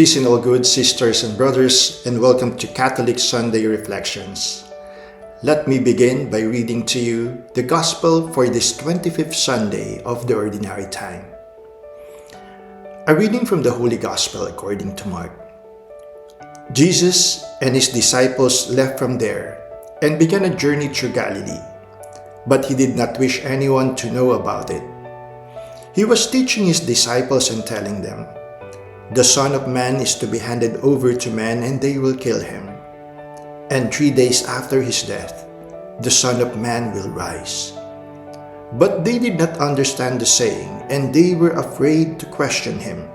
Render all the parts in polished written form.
Peace and all good sisters and brothers, and welcome to Catholic Sunday Reflections. Let me begin by reading to you the Gospel for this 25th Sunday of the Ordinary Time. A reading from the Holy Gospel according to Mark. Jesus and his disciples left from there and began a journey through Galilee, but he did not wish anyone to know about it. He was teaching his disciples and telling them, "The Son of Man is to be handed over to men, and they will kill him. And 3 days after his death, the Son of Man will rise." But they did not understand the saying, and they were afraid to question him.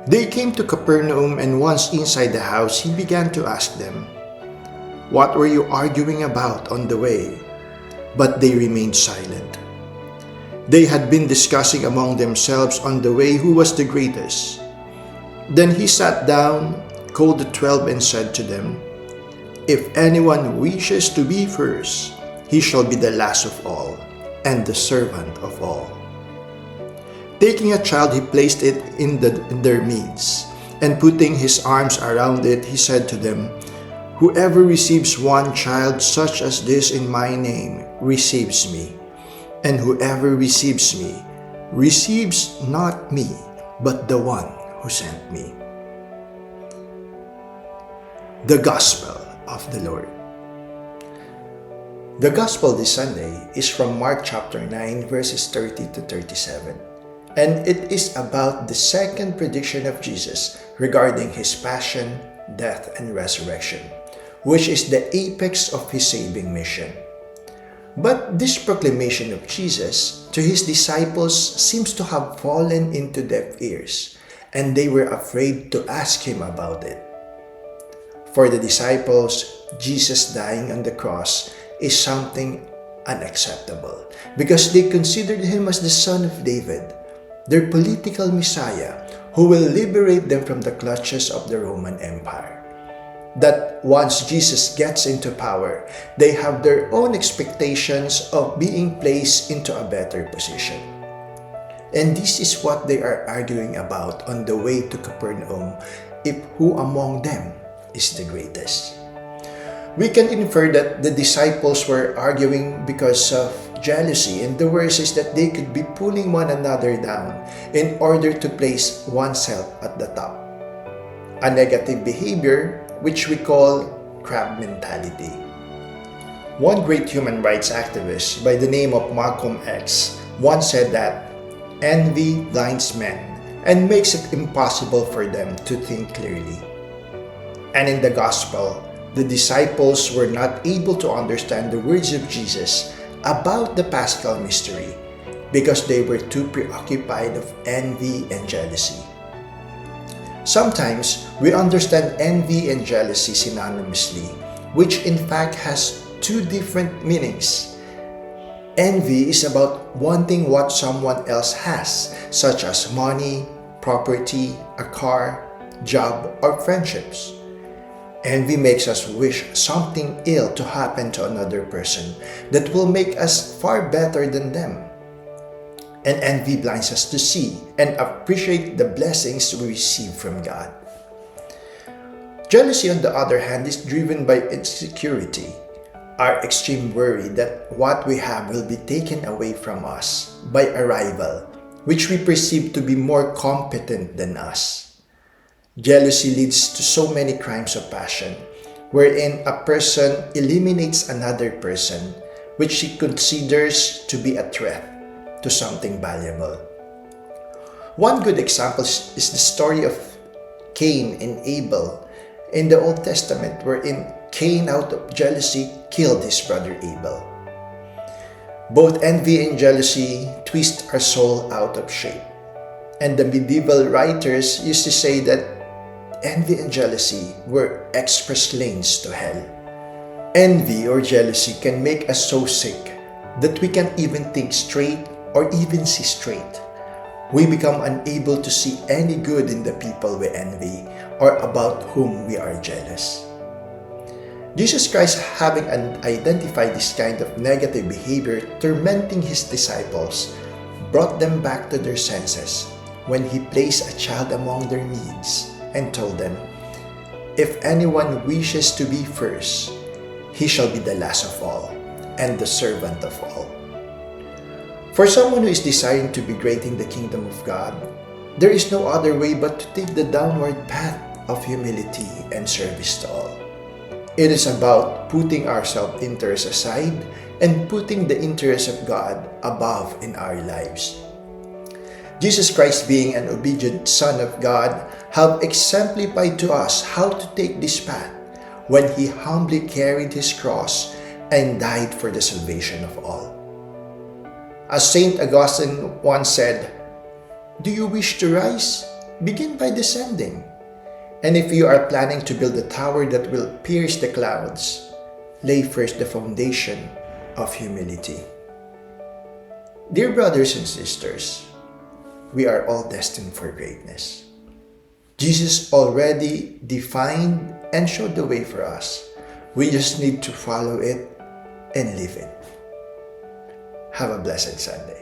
They came to Capernaum, and once inside the house, he began to ask them, "What were you arguing about on the way?" But they remained silent. They had been discussing among themselves on the way who was the greatest. Then he sat down, called the 12, and said to them, "If anyone wishes to be first, he shall be the last of all, and the servant of all." Taking a child, he placed it in their midst, and putting his arms around it, he said to them, "Whoever receives one child such as this in my name receives me. And whoever receives me, receives not me, but the one who sent me." The Gospel of the Lord. The Gospel this Sunday is from Mark chapter 9, verses 30 to 37, and it is about the second prediction of Jesus regarding his passion, death, and resurrection, which is the apex of his saving mission. But this proclamation of Jesus to his disciples seems to have fallen into deaf ears, and they were afraid to ask him about it. For the disciples, Jesus dying on the cross is something unacceptable because they considered him as the son of David, their political Messiah who will liberate them from the clutches of the Roman Empire. That once Jesus gets into power, they have their own expectations of being placed into a better position. And this is what they are arguing about on the way to Capernaum, if who among them is the greatest. We can infer that the disciples were arguing because of jealousy, and the worst is that they could be pulling one another down in order to place oneself at the top. A negative behavior which we call crab mentality. One great human rights activist by the name of Malcolm X once said that envy blinds men and makes it impossible for them to think clearly. And in the Gospel, the disciples were not able to understand the words of Jesus about the Paschal mystery because they were too preoccupied of envy and jealousy. Sometimes we understand envy and jealousy synonymously, which in fact has two different meanings. Envy is about wanting what someone else has, such as money, property, a car, job, or friendships. Envy makes us wish something ill to happen to another person that will make us far better than them. And envy blinds us to see and appreciate the blessings we receive from God. Jealousy, on the other hand, is driven by insecurity, our extreme worry that what we have will be taken away from us by a rival, which we perceive to be more competent than us. Jealousy leads to so many crimes of passion, wherein a person eliminates another person, which he considers to be a threat to something valuable. One good example is the story of Cain and Abel in the Old Testament, wherein Cain, out of jealousy, killed his brother Abel. Both envy and jealousy twist our soul out of shape. And the medieval writers used to say that envy and jealousy were express lanes to hell. Envy or jealousy can make us so sick that we can't even think straight or even see straight. We become unable to see any good in the people we envy or about whom we are jealous. Jesus Christ, having identified this kind of negative behavior tormenting his disciples, brought them back to their senses, when he placed a child among their midst and told them, "If anyone wishes to be first, he shall be the last of all and the servant of all." For someone who is desiring to be great in the kingdom of God, there is no other way but to take the downward path of humility and service to all. It is about putting our self-interest aside and putting the interest of God above in our lives. Jesus Christ, being an obedient Son of God, have exemplified to us how to take this path when he humbly carried his cross and died for the salvation of all. As St. Augustine once said, "Do you wish to rise? Begin by descending. And if you are planning to build a tower that will pierce the clouds, lay first the foundation of humility." Dear brothers and sisters, we are all destined for greatness. Jesus already defined and showed the way for us. We just need to follow it and live it. Have a blessed Sunday.